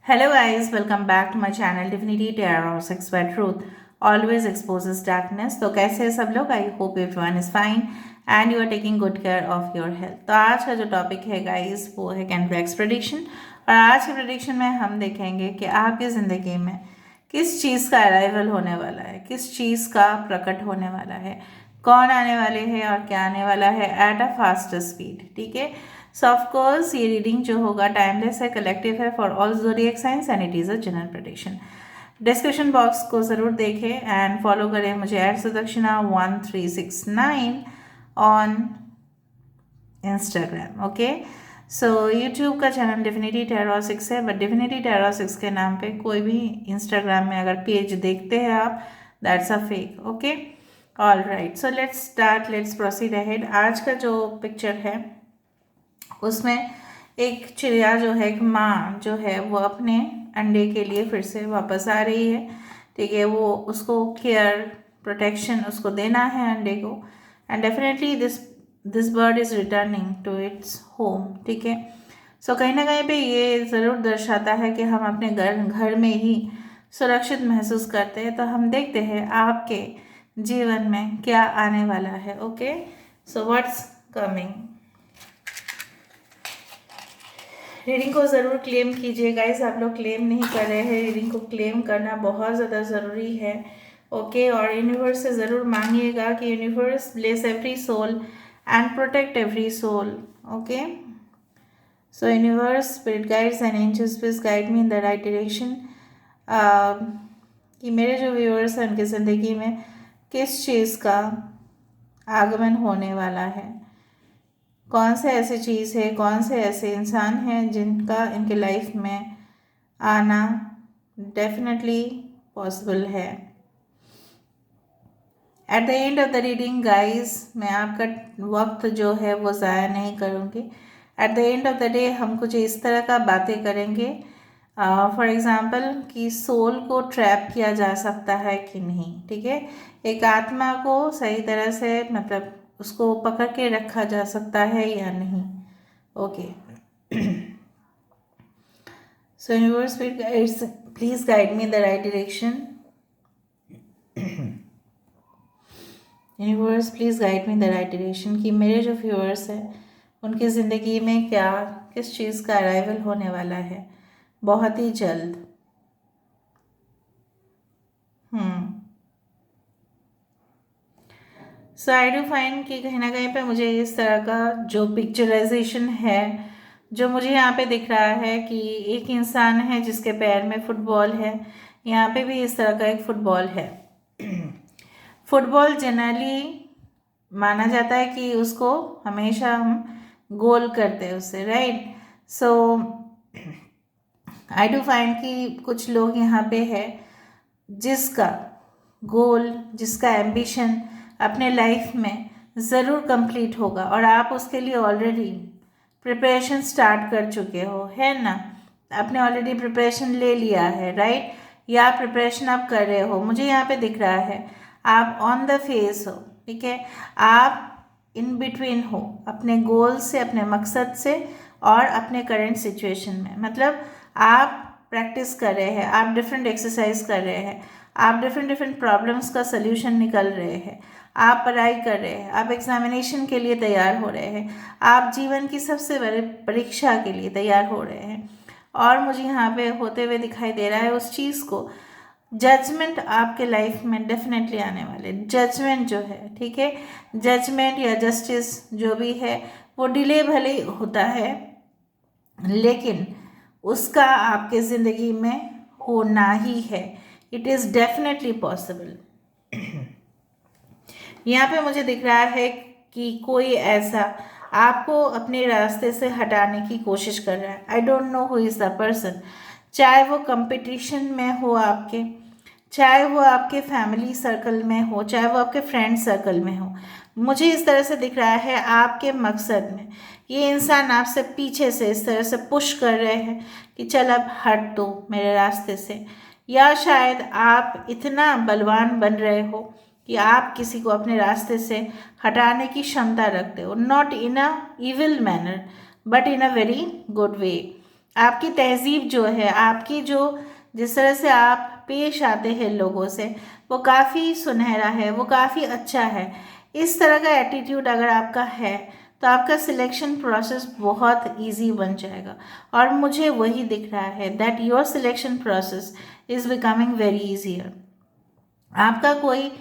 Hello guys, welcome back to my channel Divinity Tarot 6 where truth always exposes darkness. तो कैसे हैं सब लोग? I hope everyone is fine and you are taking good care of your health. तो आज का जो topic है गाइस वो है कैंड्रैक्स प्रेडिक्शन। और आज के प्रेडिक्शन में हम देखेंगे कि आपकी ज़िंदगी में किस चीज़ का अराइवल होने वाला है, किस चीज़ का प्रकट होने वाला है, कौन आने वाले हैं और क्या आने वाला है एट अ फास्ट स्पीड। ठीक है, सो ऑफ कोर्स ये रीडिंग जो होगा टाइमलेस है, कलेक्टिव है for all zodiac science and it is a general prediction. Description box को ज़रूर देखें एंड फॉलो करें मुझे @sudakshinah1369 on Instagram. Okay, so YouTube का चैनल डिविनिटी टैरो 6 है, बट डिविनिटी टैरो 6 के नाम पे कोई भी इंस्टाग्राम में अगर पेज देखते हैं आप, that's a fake. Okay, all right, so let's start, let's proceed ahead. आज का जो पिक्चर है उसमें एक चिड़िया जो है, एक माँ जो है वो अपने अंडे के लिए फिर से वापस आ रही है। ठीक है, वो उसको केयर प्रोटेक्शन उसको देना है अंडे को, and definitely this bird is returning to its home. ठीक है, सो कहीं ना कहीं पे ये ज़रूर दर्शाता है कि हम अपने घर में ही सुरक्षित महसूस करते हैं। तो हम देखते हैं आपके जीवन में क्या आने वाला है। Okay, so what's coming. Reading को ज़रूर क्लेम कीजिए गाइस, आप लोग क्लेम नहीं कर रहे हैं, रीडिंग को क्लेम करना बहुत ज़्यादा ज़रूरी है। ओके, और यूनिवर्स से ज़रूर मांगिएगा कि universe bless every soul and protect every soul. Okay, so universe, spirit guides and angels please guide me in the right direction. कि मेरे जो व्यूअर्स हैं उनकी ज़िंदगी में किस चीज़ का आगमन होने वाला है, कौन से ऐसी चीज़ है, कौन से ऐसे इंसान हैं जिनका इनके लाइफ में आना डेफिनेटली पॉसिबल है। At the end of the reading guys, मैं आपका वक्त जो है वो ज़ाया नहीं करूँगी। At the end of the day हम कुछ इस तरह का बातें करेंगे, फॉर एग्ज़ाम्पल कि सोल को ट्रैप किया जा सकता है कि नहीं। ठीक है, एक आत्मा को सही तरह से मतलब उसको पकड़ के रखा जा सकता है या नहीं। Okay, so universe please guide me in the right direction. Universe please guide me in the right direction कि मेरे जो व्यूअर्स हैं उनकी ज़िंदगी में क्या किस चीज़ का अराइवल होने वाला है बहुत ही जल्द। सो आई डू फाइंड कि कहीं ना कहीं पे मुझे इस तरह का जो पिक्चराइजेशन है जो मुझे यहाँ पे दिख रहा है कि एक इंसान है जिसके पैर में फुटबॉल है, यहाँ पे भी इस तरह का एक फुटबॉल है। फुटबॉल जनरली माना जाता है कि उसको हमेशा हम गोल करते हैं उससे, right. So I do find कि कुछ लोग यहाँ पे है जिसका गोल, जिसका एम्बिशन अपने लाइफ में ज़रूर कंप्लीट होगा और आप उसके लिए ऑलरेडी प्रिपरेशन स्टार्ट कर चुके हो, है ना। आपने ऑलरेडी प्रिपरेशन ले लिया है, राइट, या प्रिपरेशन आप कर रहे हो। मुझे यहाँ पे दिख रहा है आप ऑन द फेस हो। ठीक है, आप इन बिटवीन हो अपने गोल से, अपने मकसद से और अपने करंट सिचुएशन में। मतलब आप प्रैक्टिस कर रहे हैं, आप डिफरेंट एक्सरसाइज कर रहे हैं, आप डिफरेंट प्रॉब्लम्स का सल्यूशन निकल रहे हैं, आप पढ़ाई कर रहे हैं, आप एग्जामिनेशन के लिए तैयार हो रहे हैं, आप जीवन की सबसे बड़ी परीक्षा के लिए तैयार हो रहे हैं। और मुझे यहाँ पे होते हुए दिखाई दे रहा है उस चीज़ को, जजमेंट आपके लाइफ में डेफिनेटली आने वाले। जजमेंट जो है, ठीक है, जजमेंट या जस्टिस जो भी है वो डिले भले होता है लेकिन उसका आपके ज़िंदगी में होना ही है। It is definitely possible. यहाँ पे मुझे दिख रहा है कि कोई ऐसा आपको अपने रास्ते से हटाने की कोशिश कर रहा है। आई don't know who is the person, चाहे वो कंपटीशन में हो आपके, चाहे वो आपके फैमिली सर्कल में हो, चाहे वो आपके फ्रेंड सर्कल में हो। मुझे इस तरह से दिख रहा है आपके मकसद में ये इंसान आपसे पीछे से इस तरह से पुश कर रहे हैं कि चल अब हट दो मेरे रास्ते से। या शायद आप इतना बलवान बन रहे हो कि आप किसी को अपने रास्ते से हटाने की क्षमता रखते हो, not in a evil manner but in a very good way. आपकी तहजीब जो है, आपकी जो जिस तरह से आप पेश आते हैं लोगों से, वो काफ़ी सुनहरा है, वो काफ़ी अच्छा है। इस तरह का एटीट्यूड अगर आपका है तो आपका सिलेक्शन प्रोसेस बहुत इजी बन जाएगा। और मुझे वही दिख रहा है that your selection process is becoming very easier. आपका कोई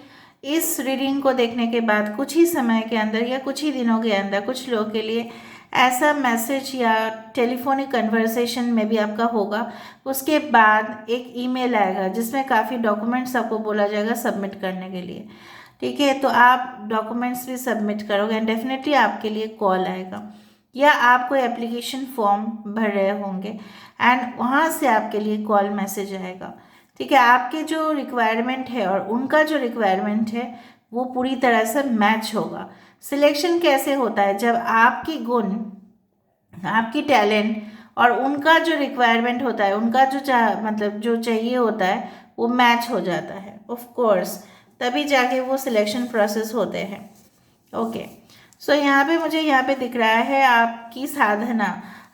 इस रीडिंग को देखने के बाद कुछ ही समय के अंदर या कुछ ही दिनों के अंदर कुछ लोगों के लिए ऐसा मैसेज या टेलीफोनिक कन्वर्सेशन में भी आपका होगा। उसके बाद एक ईमेल आएगा जिसमें काफ़ी डॉक्यूमेंट्स आपको बोला जाएगा सबमिट करने के लिए। ठीक है, तो आप डॉक्यूमेंट्स भी सबमिट करोगे एंड डेफिनेटली आपके लिए कॉल आएगा, या आप कोई एप्लीकेशन फॉर्म भर रहे होंगे एंड वहाँ से आपके लिए कॉल मैसेज आएगा। ठीक है, आपके जो रिक्वायरमेंट है और उनका जो रिक्वायरमेंट है वो पूरी तरह से मैच होगा। सिलेक्शन कैसे होता है? जब आपकी गुण, आपकी टैलेंट और उनका जो रिक्वायरमेंट होता है, उनका जो मतलब जो चाहिए होता है वो मैच हो जाता है ऑफ कोर्स, तभी जाके वो सिलेक्शन प्रोसेस होते हैं। ओके, सो यहाँ पे मुझे यहाँ पे दिख रहा है आपकी साधना,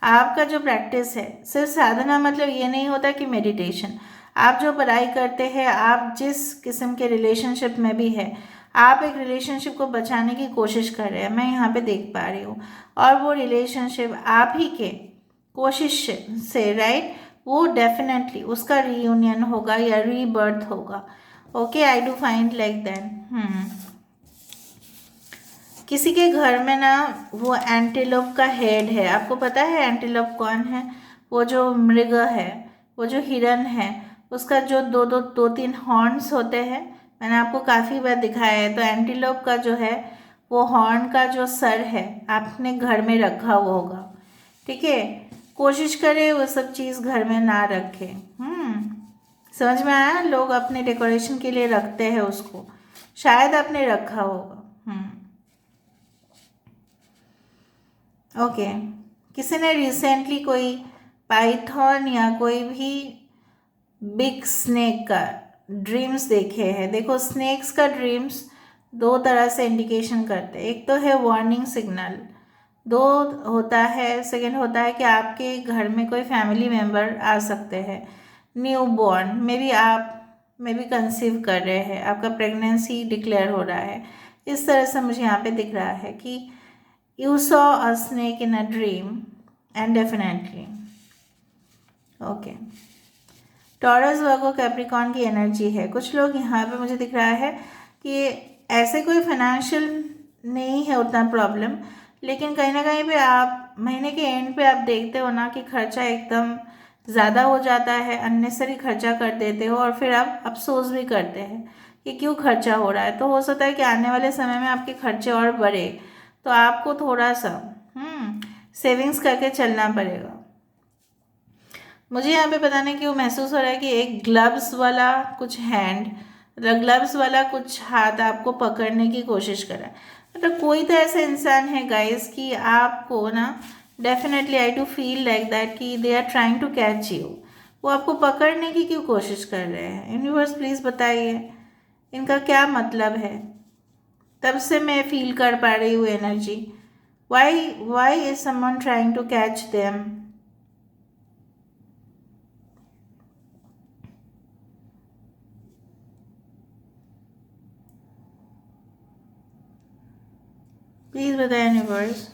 आपका जो प्रैक्टिस है। सिर्फ साधना मतलब ये नहीं होता कि मेडिटेशन। आप जो पढ़ाई करते हैं, आप जिस किस्म के रिलेशनशिप में भी है, आप एक रिलेशनशिप को बचाने की कोशिश कर रहे हैं, मैं यहाँ पे देख पा रही हूँ। और वो रिलेशनशिप आप ही के कोशिश से, राइट, वो डेफिनेटली उसका रीयूनियन होगा या रीबर्थ होगा। Okay, I do find like that. किसी के घर में ना वो एंटीलोप का हेड है। आपको पता है एंटीलोप कौन है? वो जो मृग है, वो जो हिरन है, उसका जो दो तीन हॉर्न्स होते हैं, मैंने आपको काफ़ी बार दिखाया है। तो एंटीलोप का जो है वो हॉर्न का जो सर है आपने घर में रखा हुआ होगा। ठीक है, कोशिश करें वो सब चीज़ घर में ना रखें। समझ में आया? लोग अपने डेकोरेशन के लिए रखते हैं उसको, शायद आपने रखा होगा। ओके, किसी ने रिसेंटली कोई पाइथन या कोई भी बिग स्नेक का ड्रीम्स देखे हैं। देखो, स्नेक्स का ड्रीम्स दो तरह से इंडिकेशन करते हैं। एक तो है वार्निंग सिग्नल, दो होता है, सेकंड होता है कि आपके घर में कोई फैमिली मेम्बर आ सकते हैं, न्यू बॉर्न, मे बी आप मे बी कंसीव कर रहे हैं, आपका प्रेगनेंसी डिक्लेयर हो रहा है। इस तरह से मुझे यहाँ पे दिख रहा है कि you saw a snake in a dream and definitely okay, Taurus Virgo Capricorn की एनर्जी है। कुछ लोग यहाँ पे मुझे दिख रहा है कि ऐसे कोई फाइनेंशियल नहीं है उतना प्रॉब्लम, लेकिन कहीं ना कहीं पे आप महीने के एंड पे आप देखते हो ना कि खर्चा एकदम ज़्यादा हो जाता है, अननेसरी खर्चा कर देते हो और फिर आप अफसोस भी करते हैं कि क्यों खर्चा हो रहा है। तो हो सकता है कि आने वाले समय में आपके खर्चे और बढ़े, तो आपको थोड़ा सा सेविंग्स करके चलना पड़ेगा। मुझे यहाँ पे पता नहीं क्यों महसूस हो रहा है कि एक ग्लव्स वाला कुछ हैंड, मतलब ग्लव्स वाला कुछ हाथ आपको पकड़ने की कोशिश कर रहा है। मतलब कोई तो ऐसा इंसान है गाइस कि आपको ना definitely I too feel like that कि they are trying to catch you. वो आपको पकड़ने की क्यों कोशिश कर रहे हैं? यूनिवर्स प्लीज़ बताइए इनका क्या मतलब है। तब से मैं फील कर पा रही हूँ energy. Why is someone trying to catch them? Please बताए universe.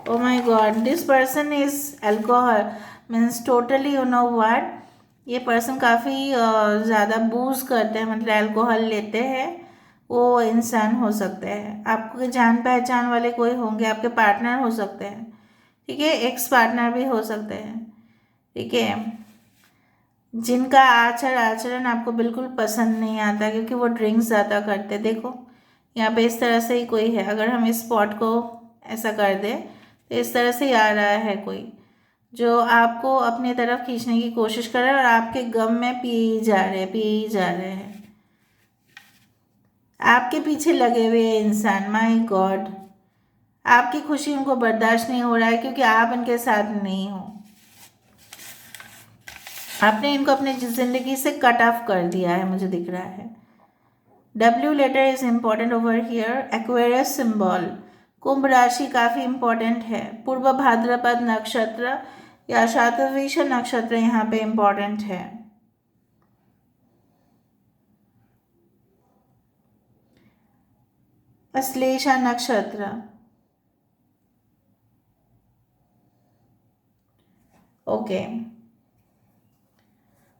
Oh my god, this person is alcohol, means totally you know what, ये पर्सन काफ़ी ज़्यादा बूज करते हैं, मतलब अल्कोहल लेते हैं। वो इंसान हो सकते हैं, आपके जान पहचान वाले कोई होंगे, आपके पार्टनर हो सकते हैं। ठीक है, एक्स पार्टनर भी हो सकते हैं। ठीक है, जिनका आचरण आपको बिल्कुल पसंद नहीं आता क्योंकि वो ड्रिंक्स ज़्यादा करते। देखो यहाँ पे इस तरह से ही कोई है, अगर हम इस स्पॉट को ऐसा कर दें तो इस तरह से ही आ रहा है कोई जो आपको अपनी तरफ खींचने की कोशिश कर रहा है और आपके गम में पिए ही जा रहे हैं, आपके पीछे लगे हुए इंसान। माय गॉड, आपकी खुशी उनको बर्दाश्त नहीं हो रहा है क्योंकि आप इनके साथ नहीं हो। आपने इनको अपनी जिंदगी से कट ऑफ कर दिया है, मुझे दिख रहा है। W letter is important over here. Aquarius symbol, कुंभ राशि काफ़ी इम्पॉर्टेंट है। पूर्व भाद्रपद नक्षत्र या शातवीश नक्षत्र यहाँ पे इम्पॉर्टेंट है। अश्लेषा नक्षत्र, okay.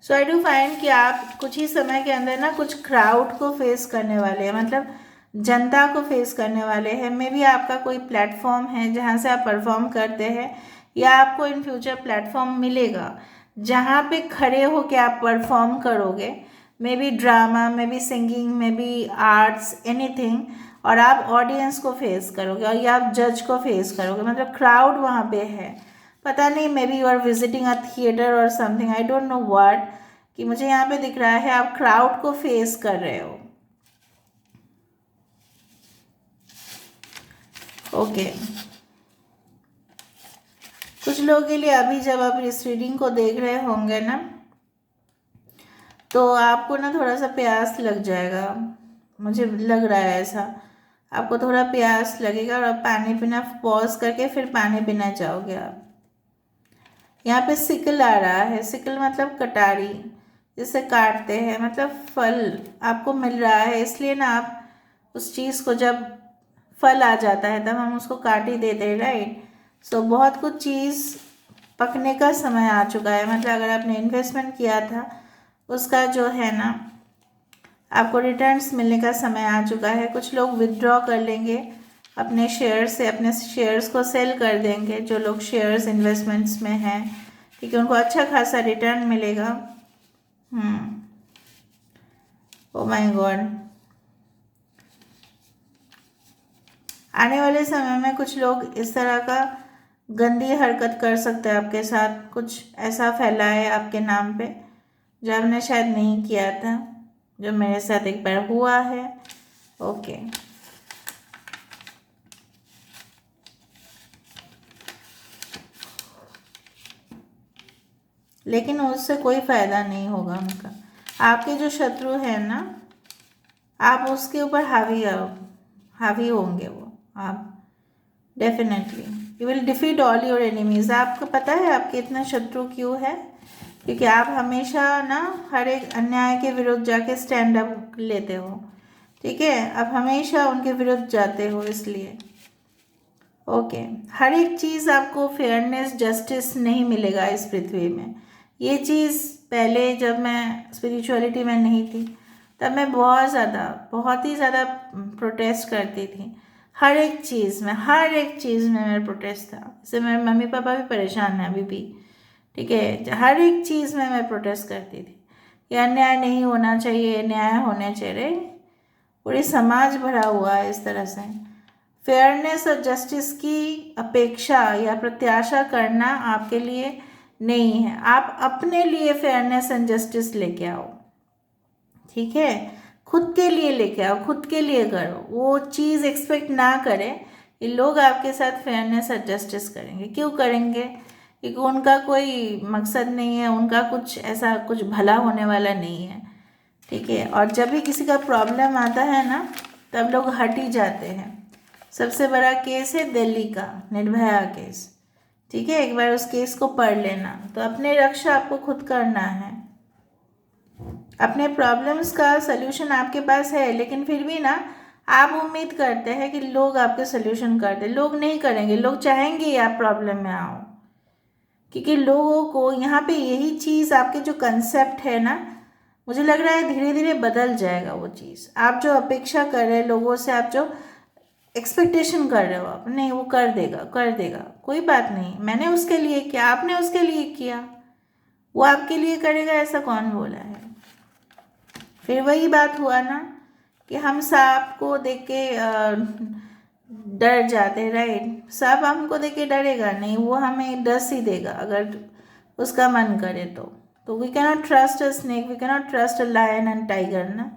So I do find कि आप कुछ ही समय के अंदर ना कुछ क्राउड को फेस करने वाले हैं, मतलब जनता को फेस करने वाले हैं। मे बी आपका कोई प्लेटफॉर्म है जहाँ से आप परफॉर्म करते हैं, या आपको इन फ्यूचर प्लेटफॉर्म मिलेगा जहाँ पे खड़े हो के आप परफॉर्म करोगे। May be drama, may be singing, may be arts, anything. और आप ऑडियंस को फेस करोगे और या आप जज को फेस करोगे, मतलब क्राउड वहाँ पे है। पता नहीं, may be you are visiting a theatre और something, I don't know what, कि मुझे यहाँ पे दिख रहा है आप क्राउड को फेस कर रहे हो। ओके कुछ लोगों के लिए अभी जब आप इस रीडिंग को देख रहे होंगे ना, तो आपको ना थोड़ा सा प्यास लग जाएगा, मुझे लग रहा है ऐसा। आपको थोड़ा प्यास लगेगा और आप पानी पीना पॉज करके फिर पानी पीना चाहोगे आप। यहाँ पे सिकल आ रहा है, सिकल मतलब कटारी, जिसे काटते हैं, मतलब फल आपको मिल रहा है। इसलिए ना आप उस चीज़ को, जब फल आ जाता है तब हम उसको काट ही देते हैं, राइट। सो बहुत कुछ चीज़ पकने का समय आ चुका है, मतलब अगर आपने इन्वेस्टमेंट किया था उसका जो है ना आपको रिटर्न्स मिलने का समय आ चुका है। कुछ लोग विथड्रॉ कर लेंगे अपने शेयर से, अपने शेयर्स को सेल कर देंगे। जो लोग शेयर्स इन्वेस्टमेंट्स में हैं, ठीक है, उनको अच्छा खासा रिटर्न मिलेगा। ओ माय गॉड, आने वाले समय में कुछ लोग इस तरह का गंदी हरकत कर सकते हैं आपके साथ, कुछ ऐसा फैलाए आपके नाम पे जो आपने शायद नहीं किया था, जो मेरे साथ एक बार हुआ है। ओके लेकिन उससे कोई फ़ायदा नहीं होगा उनका। आपके जो शत्रु है ना, आप उसके ऊपर हावी होंगे वो, आप definitely you will defeat all your enemies. आपको पता है आपके इतना शत्रु क्यों है? क्योंकि आप हमेशा ना हर एक अन्याय के विरुद्ध जाके स्टैंड अप लेते हो, ठीक है, आप हमेशा उनके विरुद्ध जाते हो, इसलिए ओके। हर एक चीज़ आपको फेयरनेस, जस्टिस नहीं मिलेगा इस पृथ्वी में। ये चीज़ पहले जब मैं स्पिरिचुअलिटी में नहीं थी तब मैं बहुत ही ज़्यादा प्रोटेस्ट करती थी। हर एक चीज़ में, हर एक चीज़ में मेरा प्रोटेस्ट था। इससे मेरे मम्मी पापा भी परेशान हैं अभी भी, ठीक है। हर एक चीज़ में मैं प्रोटेस्ट करती थी कि अन्याय नहीं होना चाहिए, न्याय होने चाहिए। पूरी समाज भरा हुआ है इस तरह से। फेयरनेस और जस्टिस की अपेक्षा या प्रत्याशा करना आपके लिए नहीं है। आप अपने लिए फेयरनेस एंड जस्टिस लेके आओ, ठीक है। खुद के लिए लेके आओ, खुद के लिए करो। वो चीज़ एक्सपेक्ट ना करें कि लोग आपके साथ फेयरनेस और जस्टिस करेंगे। क्यों करेंगे? क्योंकि उनका कोई मकसद नहीं है, उनका कुछ ऐसा कुछ भला होने वाला नहीं है, ठीक है। और जब भी किसी का प्रॉब्लम आता है ना, तब लोग हट ही जाते हैं। सबसे बड़ा केस है दिल्ली का निर्भया केस, ठीक है। एक बार उस केस को पढ़ लेना। तो अपने रक्षा आपको खुद करना है। अपने प्रॉब्लम्स का सल्यूशन आपके पास है, लेकिन फिर भी ना आप उम्मीद करते हैं कि लोग आपके सल्यूशन कर दें। लोग नहीं करेंगे, लोग चाहेंगे आप प्रॉब्लम में आओ, क्योंकि लोगों को यहाँ पे यही चीज़, आपके जो कंसेप्ट है ना, मुझे लग रहा है धीरे धीरे बदल जाएगा वो चीज़। आप जो अपेक्षा कर रहे हैं लोगों से, आप जो एक्सपेक्टेशन कर रहे हो आप, नहीं वो कर देगा, कर देगा, कोई बात नहीं, मैंने उसके लिए किया, आपने उसके लिए किया, वो आपके लिए करेगा, ऐसा कौन बोला है? फिर वही बात हुआ ना कि हम सांप को देख के डर जाते हैं, राइट। सांप हमको देख के डरेगा नहीं, वो हमें डस ही देगा अगर उसका मन करे तो we cannot trust a snake, we cannot trust a lion and tiger ना।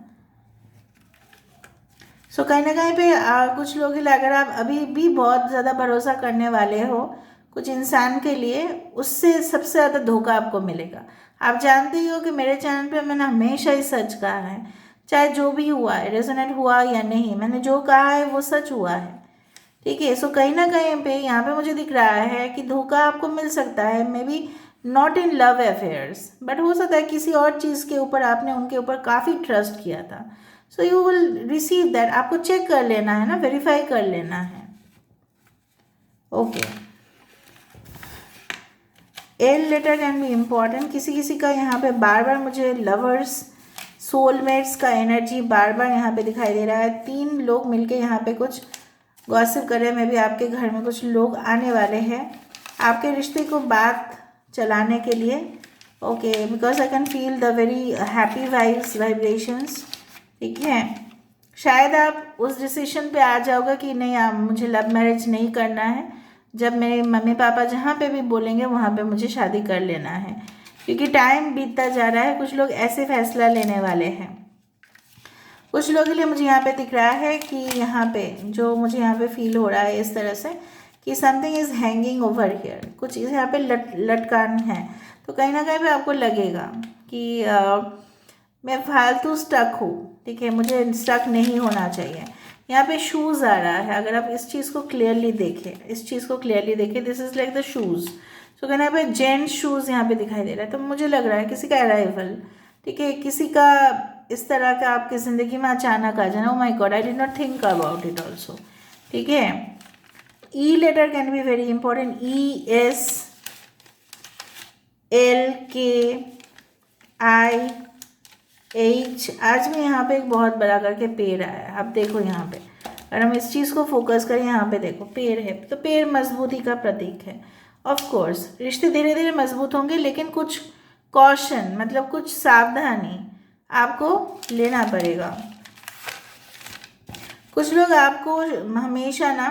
सो कहीं ना कहीं पे कुछ लोग अगर आप अभी भी बहुत ज़्यादा भरोसा करने वाले हो कुछ इंसान के लिए, उससे सबसे ज़्यादा धोखा आपको मिलेगा। आप जानते ही हो कि मेरे चैनल पे मैंने हमेशा ही सच कहा है, चाहे जो भी हुआ है, रेजोनेट हुआ या नहीं, मैंने जो कहा है वो सच हुआ है, ठीक है। सो कहीं ना कहीं पे यहाँ पे मुझे दिख रहा है कि धोखा आपको मिल सकता है, may be not in love affairs, but हो सकता है किसी और चीज़ के ऊपर आपने उनके ऊपर काफ़ी ट्रस्ट किया था। So you will receive that. आपको चेक कर लेना है ना, वेरीफाई कर लेना है। Okay, L letter can be important. किसी किसी का यहाँ पे बार बार मुझे लवर्स, सोलमेट्स का एनर्जी बार बार यहाँ पे दिखाई दे रहा है। 3 लोग मिलके यहाँ पे कुछ गॉसिप कर रहे हैं। मे बी आपके घर में कुछ लोग आने वाले हैं आपके रिश्ते को बात चलाने के लिए। Okay, because I can feel the very happy vibes, vibrations. ठीक है, शायद आप उस डिसीजन पे आ जाओगे कि नहीं, आप मुझे लव मैरिज नहीं करना है। जब मेरे मम्मी पापा जहाँ पे भी बोलेंगे वहाँ पे मुझे शादी कर लेना है, क्योंकि टाइम बीतता जा रहा है। कुछ लोग ऐसे फैसला लेने वाले हैं। कुछ लोगों के लिए मुझे यहाँ पे दिख रहा है कि यहाँ पे जो मुझे यहाँ पे फील हो रहा है इस तरह से कि something is hanging over here, कुछ यहाँ पे लटकान है। तो कहीं ना कहीं पे आपको लगेगा कि मैं फालतू स्टक हूँ। ठीक है, मुझे स्टक नहीं होना चाहिए। यहाँ पे शूज़ आ रहा है। अगर आप इस चीज़ को क्लियरली देखें, this is like the shoes. तो कहना पे जेंट्स शूज़ यहाँ पे दिखाई दे रहा है। तो मुझे लग रहा है किसी का अराइवल, ठीक है, किसी का इस तरह का आपकी ज़िंदगी में अचानक आ जाना। Oh my god, I did not think about it also. ठीक है, E letter can be very important. ES LKIH। आज में यहाँ पे एक बहुत बड़ा करके पेड़ आया है। आप देखो यहाँ पे, अगर हम इस चीज़ को फोकस करें, यहाँ पे देखो पेड़ है, तो पेड़ मजबूती का प्रतीक है। ऑफ कोर्स रिश्ते धीरे धीरे मजबूत होंगे, लेकिन कुछ कॉशन, मतलब कुछ सावधानी आपको लेना पड़ेगा। कुछ लोग आपको हमेशा ना,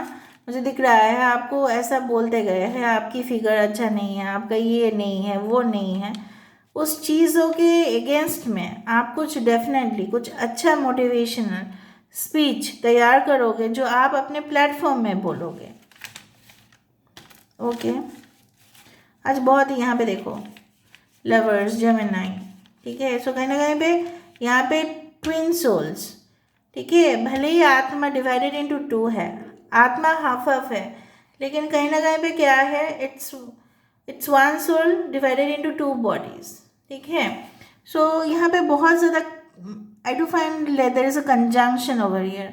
मुझे दिख रहा है, आपको ऐसा बोलते गए हैं आपकी फिगर अच्छा नहीं है, आपका ये नहीं है, वो नहीं है। उस चीज़ों के अगेंस्ट में आप कुछ डेफिनेटली कुछ अच्छा मोटिवेशनल स्पीच तैयार करोगे जो आप अपने प्लेटफॉर्म में बोलोगे। ओके, आज बहुत ही यहाँ पे देखो लवर्स, जेमिनाई। ठीक है, सो कहीं ना कहीं पे यहाँ पे ट्विन सोल्स। ठीक है, भले ही आत्मा डिवाइडेड इनटू 2 है, आत्मा हाफ हाफ है, लेकिन कहीं ना कहीं पे क्या है, it's one soul divided into 2 bodies. ठीक है, सो यहाँ पे बहुत ज़्यादा I do find there is a conjunction over here.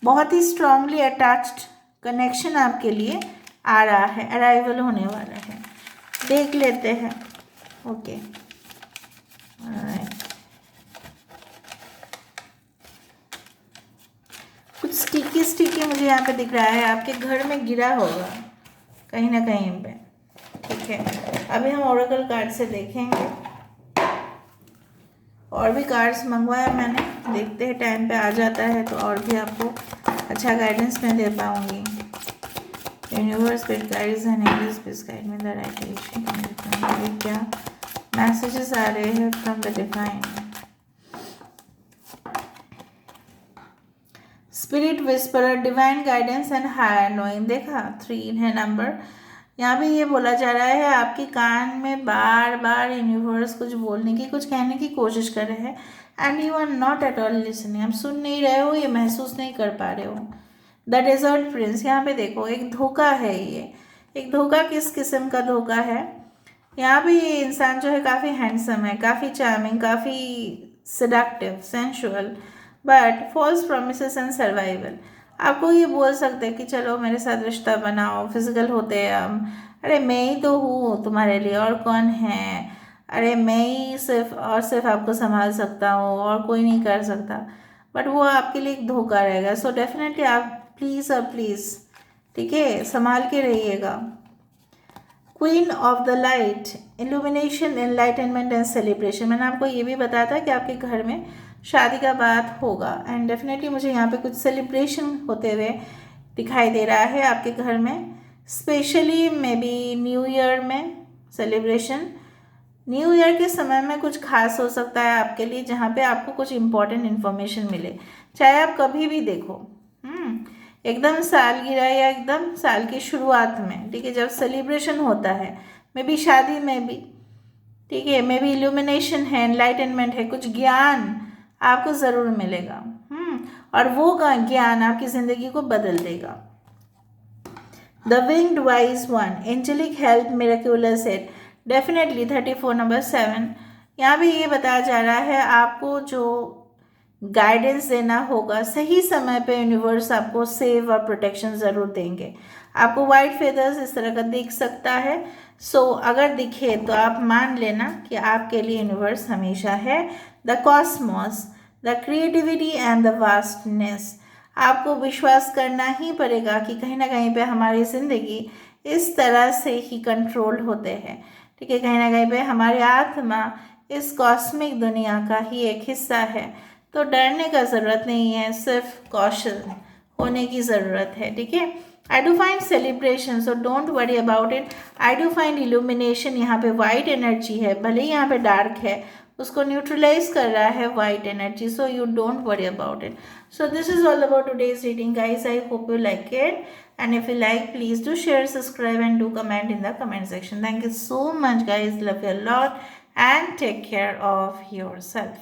बहुत ही स्ट्रांगली अटैच्ड कनेक्शन आपके लिए आ रहा है, अराइवल होने वाला है। देख लेते हैं। ओके, कुछ स्टिकी मुझे यहाँ पे दिख रहा है, आपके घर में गिरा होगा कहीं ना कहीं पे। ठीक है, अभी हम ओरेकल कार्ड से देखेंगे। और भी कार्ड्स मंगवाया मैंने, देखते हैं टाइम पे आ जाता है तो और भी आपको अच्छा गाइडेंस मैं दे पाऊँगी। Universe spirit guides and angels please guide me the right direction. क्या मैसेजेस आ रहे हैं from the divine. Spirit whisperer, divine guidance and higher knowing. देखा 3 है नंबर। यहाँ पे ये बोला जा रहा है आपके कान में बार बार यूनिवर्स कुछ बोलने की, कुछ कहने की कोशिश कर रहे हैं, and you are not at all listening. आप सुन नहीं रहे हो, ये महसूस नहीं कर पा रहे हो। द डेजर्ट प्रिंस, यहाँ पे देखो एक धोखा है। ये एक धोखा किस किस्म का धोखा है? यहाँ पे ये इंसान जो है काफ़ी हैंडसम है, काफ़ी चार्मिंग, काफ़ी seductive, sensual, but false promises and survival. आपको ये बोल सकते हैं कि चलो मेरे साथ रिश्ता बनाओ, फिजिकल होते हैं हम, अरे मैं ही तो हूँ तुम्हारे लिए, और कौन है, अरे मैं ही सिर्फ आपको संभाल सकता हूँ और कोई नहीं कर सकता। बट वो आपके लिए एक धोखा रहेगा। सो डेफिनेटली आप प्लीज़ और प्लीज़, ठीक है, संभाल के रहिएगा। Queen of the light, illumination, enlightenment and celebration. मैंने आपको ये भी बताया था कि आपके घर में शादी का बात होगा, एंड डेफिनेटली मुझे यहाँ पे कुछ सेलिब्रेशन होते हुए दिखाई दे रहा है आपके घर में, specially may be new year में सेलिब्रेशन। न्यू ईयर के समय में कुछ खास हो सकता है आपके लिए, जहाँ पे आपको कुछ इम्पोर्टेंट इन्फॉर्मेशन मिले, चाहे आप कभी भी देखो, एकदम सालगिरह या एकदम साल की शुरुआत में। ठीक है, जब सेलिब्रेशन होता है, मे बी शादी में भी, ठीक है, मे बी इल्यूमिनेशन है, एनलाइटनमेंट है, कुछ ज्ञान आपको ज़रूर मिलेगा। और वो ज्ञान आपकी ज़िंदगी को बदल देगा। The winged wise one, angelic help miraculous aid, definitely 34 number 7। यहाँ भी ये बताया जा रहा है आपको जो गाइडेंस देना होगा सही समय पे, यूनिवर्स आपको सेव और प्रोटेक्शन ज़रूर देंगे। आपको वाइट फेदर्स इस तरह का दिख सकता है, सो अगर दिखे तो आप मान लेना कि आपके लिए यूनिवर्स हमेशा है। The Cosmos, the creativity and the vastness, आपको विश्वास करना ही पड़ेगा कि कहीं ना कहीं पे हमारी ज़िंदगी इस तरह से ही कंट्रोल होते हैं, ठीक है। कहीं ना कहीं पे हमारी आत्मा इस कॉस्मिक दुनिया का ही एक हिस्सा है, तो डरने का ज़रूरत नहीं है, सिर्फ कॉशन होने की ज़रूरत है, ठीक है। आई do find celebration, so don't worry about it. I do find illumination, यहाँ पे वाइट एनर्जी है, भले ही यहाँ पे डार्क है, उसको न्यूट्रलाइज कर रहा है white energy, so you don't worry about it. So this is all about today's reading, guys. I hope you like it, and if you like, please do share, subscribe and do comment in the comment section. Thank you so much, guys. Love you a lot and take care of yourself.